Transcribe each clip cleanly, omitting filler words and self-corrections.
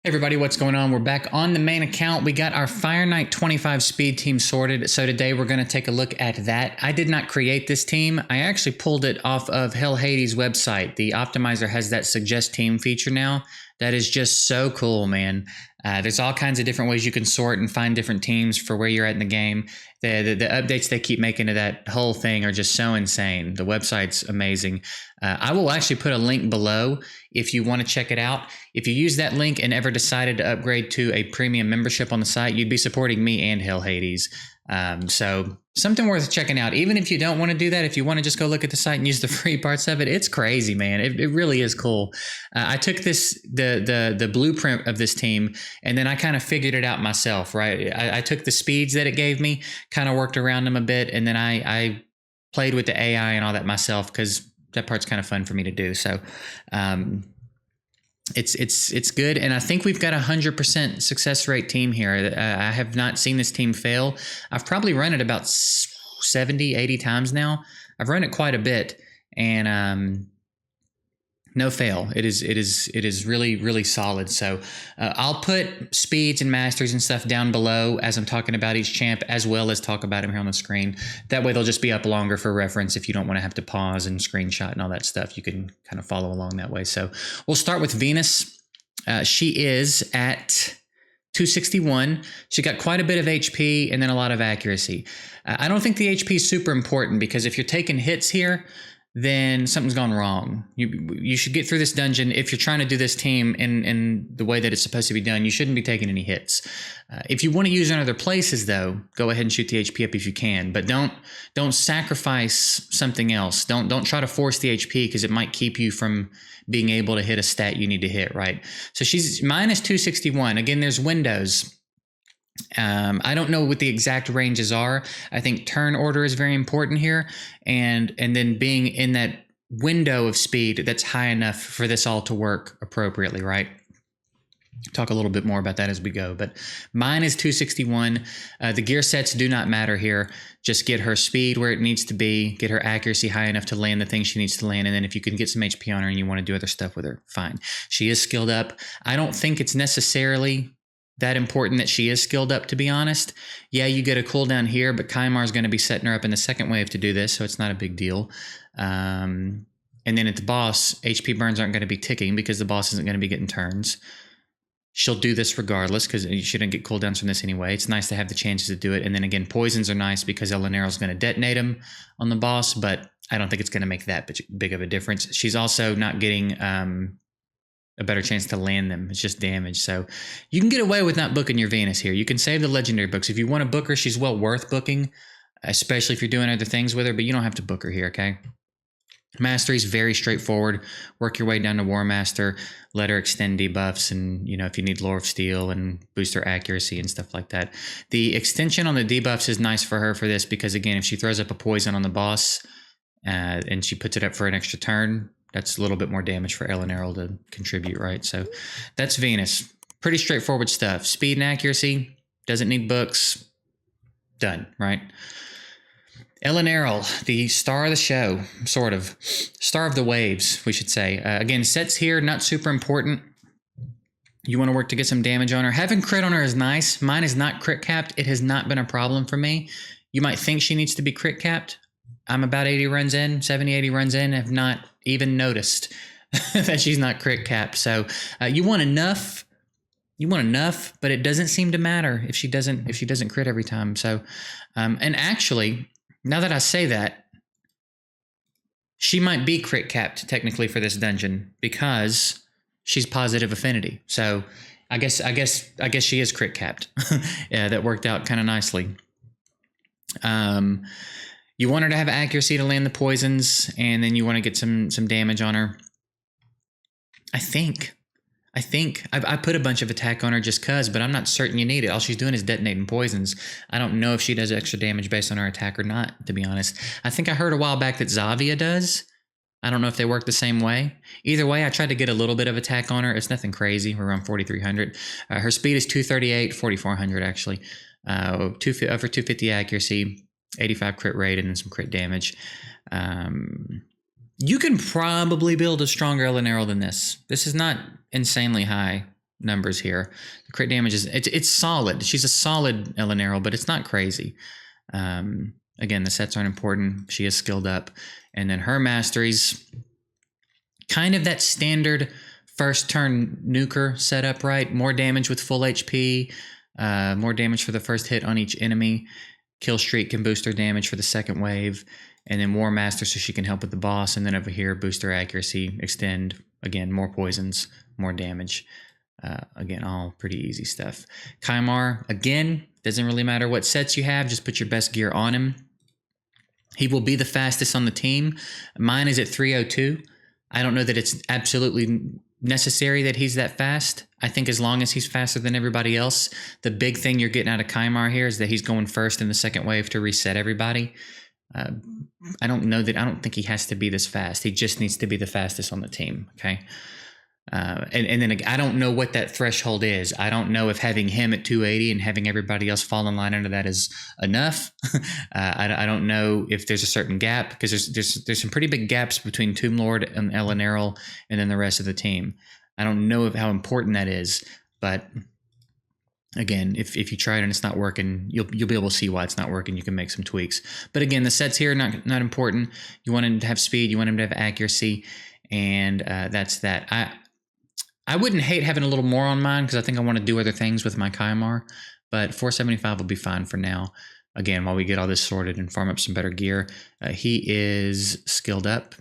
Hey everybody, what's going on? We're back on the main account. We got our Fire Knight 25 speed team sorted. So today we're going to take a look at that. I did not create this team. I actually pulled it off of Hell Hades' website. The optimizer has that suggest team feature now. That is just so cool, man. There's all kinds of different ways you can sort and find different teams for where you're at in the game. The updates they keep making to that whole thing are just so insane. The website's amazing. I will actually put a link below if you want to check it out. If you use that link and ever decided to upgrade to a premium membership on the site, you'd be supporting me and Hell Hades. So something worth checking out. Even if you don't want to do that, if you want to just go look at the site and use the free parts of it, it's crazy, man. It really is cool. I took the blueprint of this team, and then I kind of figured it out myself, right? I took the speeds that it gave me, kind of worked around them a bit, and then I played with the AI and all that myself because that part's kind of fun for me to do. So it's good, and I think we've got 100% success rate team here. I have not seen this team fail. I've probably run it about 70, 80 times now. I've run it quite a bit, and no fail. It is really solid. So I'll put speeds and masteries and stuff down below as I'm talking about each champ, as well as talk about him here on the screen. That way they'll just be up longer for reference. If you don't want to have to pause and screenshot and all that stuff, you can kind of follow along that way. So we'll start with Venus. She is at 261. She got quite a bit of HP and then a lot of accuracy. I don't think the HP is super important because if you're taking hits here, then something's gone wrong. You should get through this dungeon. If you're trying to do this team in the way that it's supposed to be done, you shouldn't be taking any hits. If you want to use it in other places, though, go ahead and shoot the HP up if you can. But don't sacrifice something else. Don't try to force the HP because it might keep you from being able to hit a stat you need to hit, right? So she's minus 261. Again, there's windows. I don't know what the exact ranges are. I think turn order is very important here, and then being in that window of speed that's high enough for this all to work appropriately, right? Talk a little bit more about that as we go, but mine is 261. The gear sets do not matter here. Just get her speed where it needs to be, get her accuracy high enough to land the thing she needs to land, and then if you can get some HP on her and you want to do other stuff with her, fine. She is skilled up. I don't think it's necessarily that important that she is skilled up, to be honest. Yeah, you get a cooldown here, but Kymar is going to be setting her up in the second wave to do this, so it's not a big deal. And then at the boss, HP burns aren't going to be ticking because the boss isn't going to be getting turns. She'll do this regardless because you shouldn't get cooldowns from this anyway. It's nice to have the chances to do it. And then again, poisons are nice because Eleanor is going to detonate them on the boss, but I don't think it's going to make that big of a difference. She's also not getting a better chance to land them. It's just damage. So you can get away with not booking your Venus here. You can save the legendary books. If you want to book her, she's well worth booking, especially if you're doing other things with her, but you don't have to book her here, okay? Mastery is very straightforward. Work your way down to War Master, let her extend debuffs, and if you need Lore of Steel and boost her accuracy and stuff like that. The extension on the debuffs is nice for her for this because, again, if she throws up a poison on the boss and she puts it up for an extra turn, that's a little bit more damage for Eleanor to contribute, right? So that's Venus. Pretty straightforward stuff. Speed and accuracy, doesn't need books. Done, right? Eleanor, the star of the show, sort of. Star of the waves, we should say. Again, sets here, not super important. You want to work to get some damage on her. Having crit on her is nice. Mine is not crit capped. It has not been a problem for me. You might think she needs to be crit capped. I'm about 80 runs in, 70, 80 runs in, have not even noticed that she's not crit capped. So you want enough, but it doesn't seem to matter if she doesn't crit every time. So, and actually, now that I say that, she might be crit capped technically for this dungeon because she's positive affinity. So I guess she is crit capped. Yeah, that worked out kind of nicely. You want her to have accuracy to land the poisons, and then you want to get some damage on her. I think I put a bunch of attack on her just cuz, but I'm not certain you need it. All she's doing is detonating poisons. I don't know if she does extra damage based on her attack or not, to be honest. I think I heard a while back that Zavia does. I don't know if they work the same way. Either way, I tried to get a little bit of attack on her. It's nothing crazy. We're around 4,300. Her speed is 238, 4,400 actually. Over 250 accuracy. 85 crit rate and then some crit damage. You can probably build a stronger Eleanor than this. This is not insanely high. numbers here. The crit damage is it's solid. She's a solid Eleanor, but it's not crazy. Again, the sets aren't important. She is skilled up, and then her masteries, kind of that standard first turn nuker setup, right? More damage with full HP, more damage for the first hit on each enemy. Kill streak can boost her damage for the second wave, and then War Master so she can help with the boss. And then over here, boost her accuracy, extend, again, more poisons, more damage. Again, all pretty easy stuff. Kymar, again, doesn't really matter what sets you have, just put your best gear on him. He will be the fastest on the team. Mine is at 302. I don't know that it's absolutely necessary that he's that fast. I think as long as he's faster than everybody else, the big thing you're getting out of Kymar here is that he's going first in the second wave to reset everybody. I don't think he has to be this fast. He just needs to be the fastest on the team. Okay. And then I don't know what that threshold is. I don't know if having him at 280 and having everybody else fall in line under that is enough. I don't know if there's a certain gap, because there's some pretty big gaps between Tomblord and Eleanor and then the rest of the team. I don't know how important that is, but again, if you try it and it's not working, you'll be able to see why it's not working. You can make some tweaks. But again, the sets here are not important. You want him to have speed. You want him to have accuracy, and that's that. I wouldn't hate having a little more on mine, because I think I want to do other things with my Kymar, but 475 will be fine for now. Again, while we get all this sorted and farm up some better gear. He is skilled up.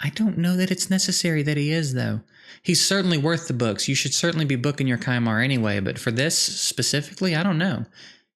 I don't know that it's necessary that he is, though. He's certainly worth the books. You should certainly be booking your Kymar anyway, but for this specifically, I don't know.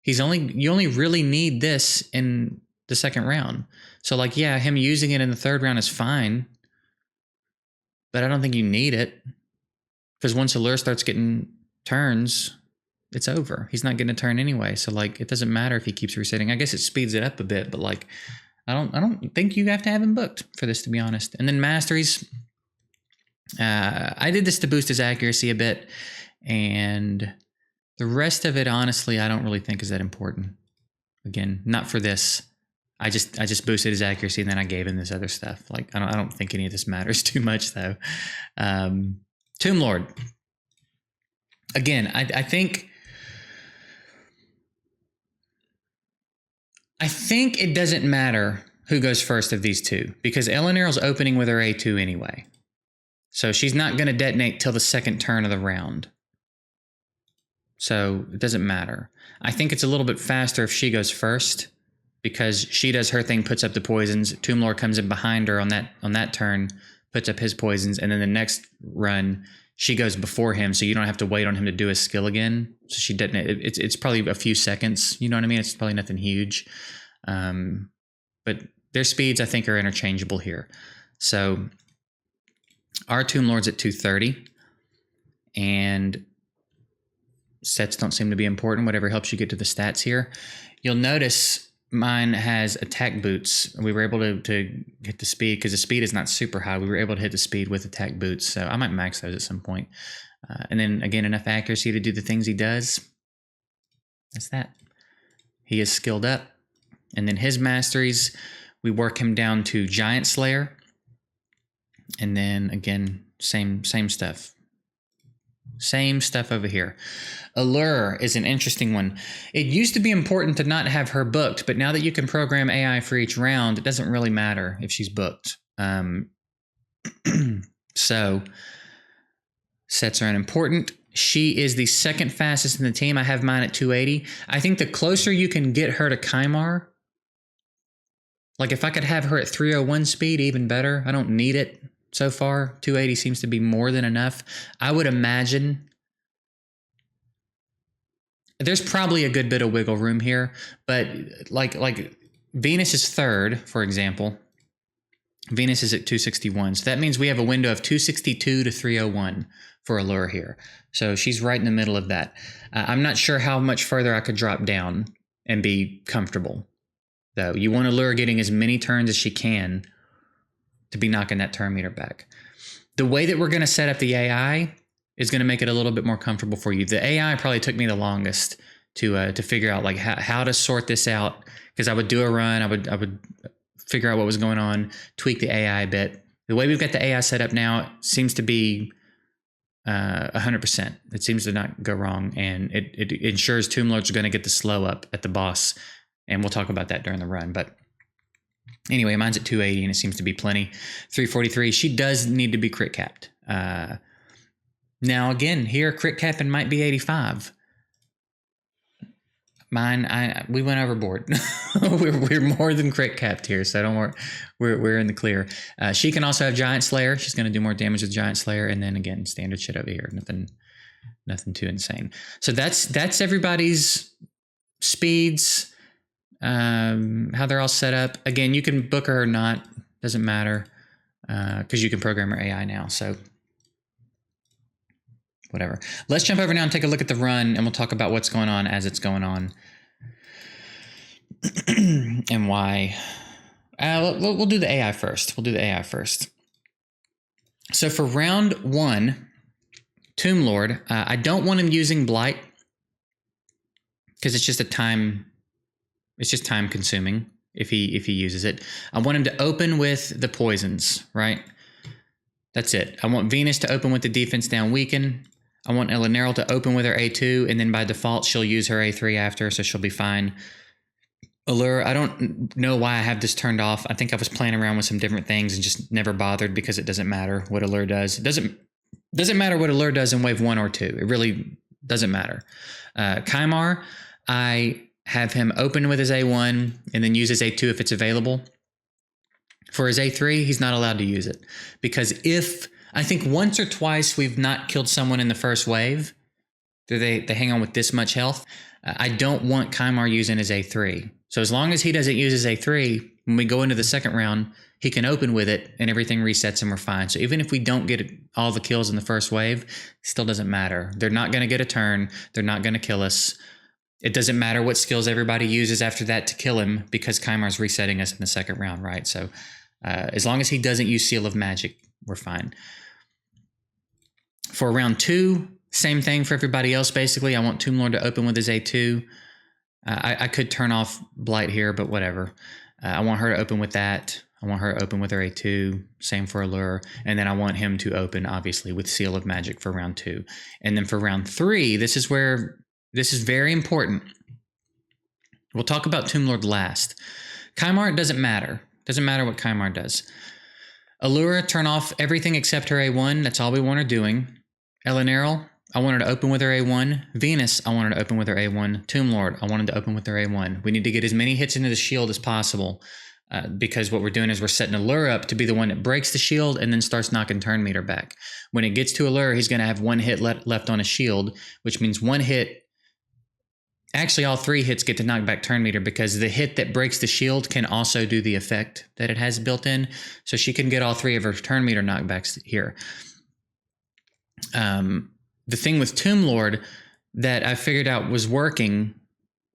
You only really need this in the second round. So like, yeah, him using it in the third round is fine, but I don't think you need it, because once Allure starts getting turns, it's over. He's not getting a turn anyway. So like, it doesn't matter if he keeps resetting. I guess it speeds it up a bit, but like, I don't think you have to have him booked for this, to be honest. And then masteries, I did this to boost his accuracy a bit, and the rest of it, honestly, I don't really think is that important. Again, not for this. I just boosted his accuracy, and then I gave him this other stuff. Like, I don't think any of this matters too much, though. Tomblord. Again, I think it doesn't matter who goes first of these two, because Eleanor's opening with her A2 anyway. So she's not going to detonate till the second turn of the round. So it doesn't matter. I think it's a little bit faster if she goes first, because she does her thing, puts up the poisons. Tomblord comes in behind her on that turn, puts up his poisons, and then the next run she goes before him, so you don't have to wait on him to do his skill again. So she detonates. It's probably a few seconds. You know what I mean? It's probably nothing huge, but their speeds I think are interchangeable here. So our Tomblord's at 230, and sets don't seem to be important. Whatever helps you get to the stats here. You'll notice mine has attack boots. We were able to hit the speed, because the speed is not super high. We were able to hit the speed with attack boots, so I might max those at some point. And then again, enough accuracy to do the things he does. That's that. He is skilled up. And then his masteries, we work him down to Giant Slayer. And then again, same stuff. Same stuff over here. Allure is an interesting one. It used to be important to not have her booked, but now that you can program AI for each round, it doesn't really matter if she's booked. So sets are unimportant. She is the second fastest in the team. I have mine at 280. I think the closer you can get her to Kymar, like if I could have her at 301 speed, even better. I don't need it so far. 280 seems to be more than enough. I would imagine there's probably a good bit of wiggle room here, but like Venus is third, for example. Venus is at 261, so that means we have a window of 262 to 301 for Allure here. So she's right in the middle of that. I'm not sure how much further I could drop down and be comfortable, though. You want Allure getting as many turns as she can to be knocking that turn meter back. The way that we're going to set up the AI is going to make it a little bit more comfortable for you. The AI probably took me the longest to figure out like how to sort this out, because I would do a run, I would figure out what was going on, tweak the AI a bit. The way we've got the AI set up now seems to be 100%. It seems to not go wrong, and it ensures Tomblord's going to get the slow up at the boss, and we'll talk about that during the run. But anyway, mine's at 280, and it seems to be plenty. 343. She does need to be crit capped. Now again, here crit capping might be 85. Mine, we went overboard. we're more than crit capped here, so don't worry. We're in the clear. She can also have Giant Slayer. She's going to do more damage with Giant Slayer, and then again, standard shit over here. Nothing too insane. So that's everybody's speeds. How they're all set up. Again, you can book her or not. Doesn't matter, because you can program her AI now. So whatever. Let's jump over now and take a look at the run, and we'll talk about what's going on as it's going on and why. We'll do the AI first. So for round 1, Tomblord, I don't want him using Blight because it's just time consuming if he uses it. I want him to open with the poisons, right? That's it. I want Venus to open with the defense down weaken. I want Eleanor to open with her A2, and then by default, she'll use her A3 after, so she'll be fine. Allure, I don't know why I have this turned off. I think I was playing around with some different things and just never bothered because it doesn't matter what Allure does. It doesn't matter what Allure does in wave 1 or 2. It really doesn't matter. Kymar, I have him open with his A1 and then use his A2 if it's available. For his A3, he's not allowed to use it because if I think once or twice we've not killed someone in the first wave, they hang on with this much health. I don't want Kymar using his A3. So as long as he doesn't use his A3, when we go into the second round, he can open with it and everything resets and we're fine. So even if we don't get all the kills in the first wave, it still doesn't matter. They're not going to get a turn. They're not going to kill us. It doesn't matter what skills everybody uses after that to kill him because Kymar's resetting us in the second round, right? So as long as he doesn't use Seal of Magic, we're fine. For round 2, same thing for everybody else, basically. I want Tomblord to open with his A2. I could turn off Blight here, but whatever. I want her to open with that. I want her to open with her A2. Same for Allure. And then I want him to open, obviously, with Seal of Magic for round 2. And then for round 3, this is very important. We'll talk about Tomblord last. Kymar, it doesn't matter. Doesn't matter what Kymar does. Allure, turn off everything except her A1. That's all we want her doing. Eleanor, I want her to open with her A1. Venus, I want her to open with her A1. Tomblord, I wanted to open with her A1. We need to get as many hits into the shield as possible because what we're doing is we're setting Allure up to be the one that breaks the shield and then starts knocking turn meter back. When it gets to Allure, he's going to have 1 hit left on his shield, which means 1 hit. Actually, all 3 hits get to knock back turn meter because the hit that breaks the shield can also do the effect that it has built in. So she can get all 3 of her turn meter knockbacks here. The thing with Tomblord that I figured out was working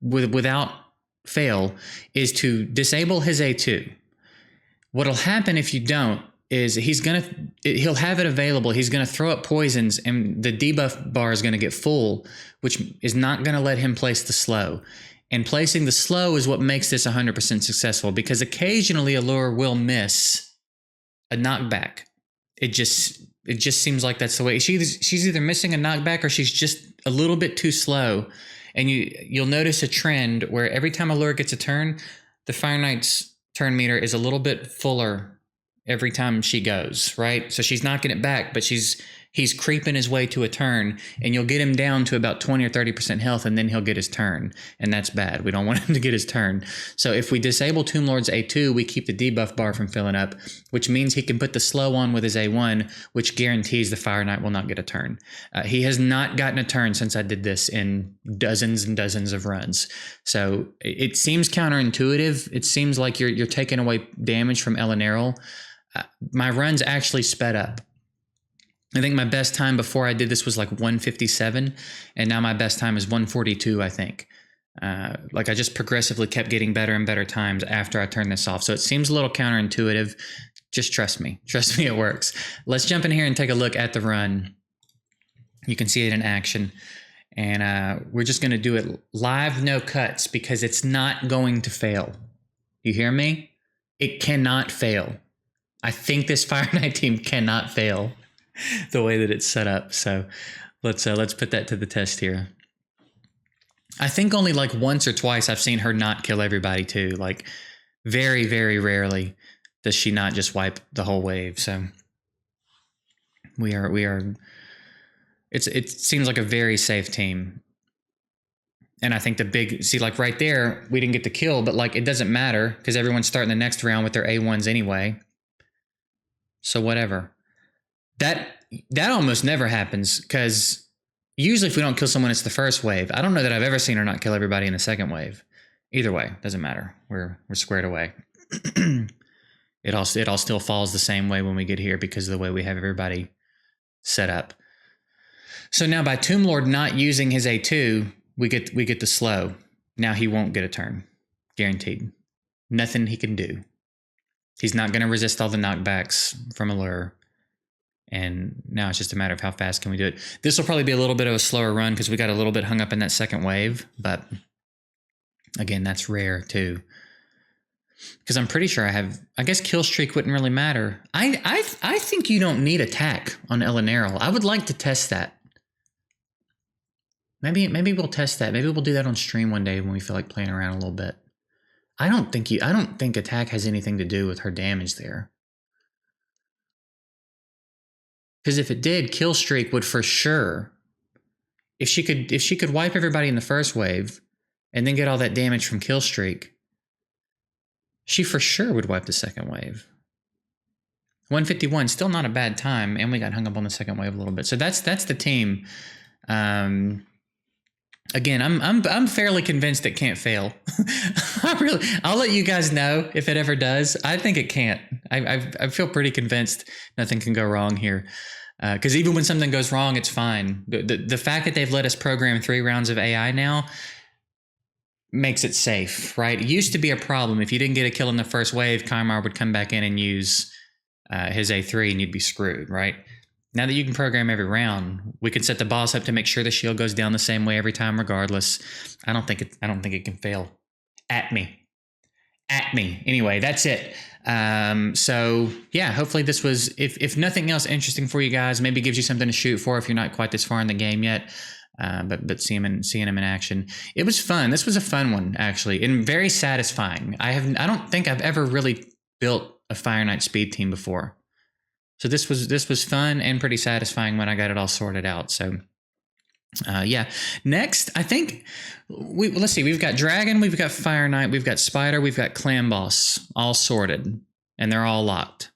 without fail is to disable his A2. What'll happen if you don't is he'll have it available. He's going to throw up poisons and the debuff bar is going to get full, which is not going to let him place the slow. And placing the slow is what makes this 100% successful because occasionally Allure will miss a knockback. It just seems like that's the way. She's either missing a knockback or she's just a little bit too slow. And you'll notice a trend where every time Allure gets a turn, the Fire Knight's turn meter is a little bit fuller every time she goes, right? So she's knocking it back, but he's creeping his way to a turn, and you'll get him down to about 20 or 30% health, and then he'll get his turn, and that's bad. We don't want him to get his turn. So if we disable Tomblord's A2, we keep the debuff bar from filling up, which means he can put the slow on with his A1, which guarantees the Fire Knight will not get a turn. He has not gotten a turn since I did this in dozens and dozens of runs. So it seems counterintuitive. It seems like you're taking away damage from Eleanor. My runs actually sped up. I think my best time before I did this was like 157, and now my best time is 142, I think. Like I just progressively kept getting better and better times after I turned this off. So it seems a little counterintuitive. Just trust me. Trust me, it works. Let's jump in here and take a look at the run. You can see it in action. And we're just going to do it live, no cuts, because it's not going to fail. You hear me? It cannot fail. I think this Fire Knight team cannot fail. the way that it's set up. So let's put that to the test here. I think only like once or twice I've seen her not kill everybody too. Like very, very rarely does she not just wipe the whole wave. So we are. It seems like a very safe team. And I think like right there, we didn't get the kill, but like it doesn't matter because everyone's starting the next round with their A1s anyway. So whatever. That almost never happens because usually if we don't kill someone, it's the first wave. I don't know that I've ever seen her not kill everybody in the second wave. Either way, doesn't matter. We're squared away. It all still falls the same way when we get here because of the way we have everybody set up. So now by Tomblord not using his A2, we get the slow. Now he won't get a turn. Guaranteed. Nothing he can do. He's not going to resist all the knockbacks from Allure. And now it's just a matter of how fast can we do it. This will probably be a little bit of a slower run because we got a little bit hung up in that second wave. But again, that's rare too. Because I'm pretty sure I guess kill streak wouldn't really matter. I think you don't need attack on Eleanor. I would like to test that. Maybe we'll test that. Maybe we'll do that on stream one day when we feel like playing around a little bit. I don't think attack has anything to do with her damage there. Because if it did, kill streak would for sure. If she could wipe everybody in the first wave and then get all that damage from kill streak, she for sure would wipe the second wave. 151, still not a bad time, and we got hung up on the second wave a little bit. So that's the team. Again, I'm fairly convinced it can't fail. I'll let you guys know if it ever does. I think it can't. I feel pretty convinced nothing can go wrong here. Because even when something goes wrong, it's fine. The fact that they've let us program 3 rounds of AI now makes it safe, right? It used to be a problem. If you didn't get a kill in the first wave, Kymar would come back in and use his A3 and you'd be screwed, right? Now that you can program every round, we can set the boss up to make sure the shield goes down the same way every time, regardless. I don't think it can fail. At me. Anyway, that's it. So yeah, hopefully this was, if nothing else, interesting for you guys. Maybe gives you something to shoot for if you're not quite this far in the game yet. But seeing him in action, it was fun. This was a fun one actually, and very satisfying. I don't think I've ever really built a Fire Knight speed team before. So this was fun and pretty satisfying when I got it all sorted out. So yeah. Next, I think let's see. We've got Dragon, we've got Fire Knight, we've got Spider, we've got Clan Boss, all sorted, and they're all locked.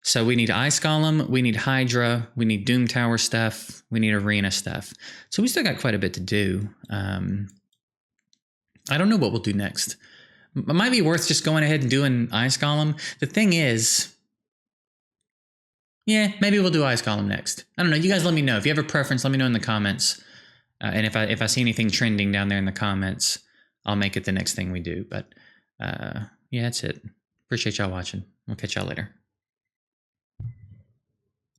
So we need Ice Golem, we need Hydra, we need Doom Tower stuff, we need Arena stuff. So we still got quite a bit to do. I don't know what we'll do next. It might be worth just going ahead and doing Ice Golem. The thing is, yeah, maybe we'll do Ice Golem next. I don't know. You guys let me know. If you have a preference, let me know in the comments. And if I see anything trending down there in the comments, I'll make it the next thing we do. But yeah, that's it. Appreciate y'all watching. We'll catch y'all later.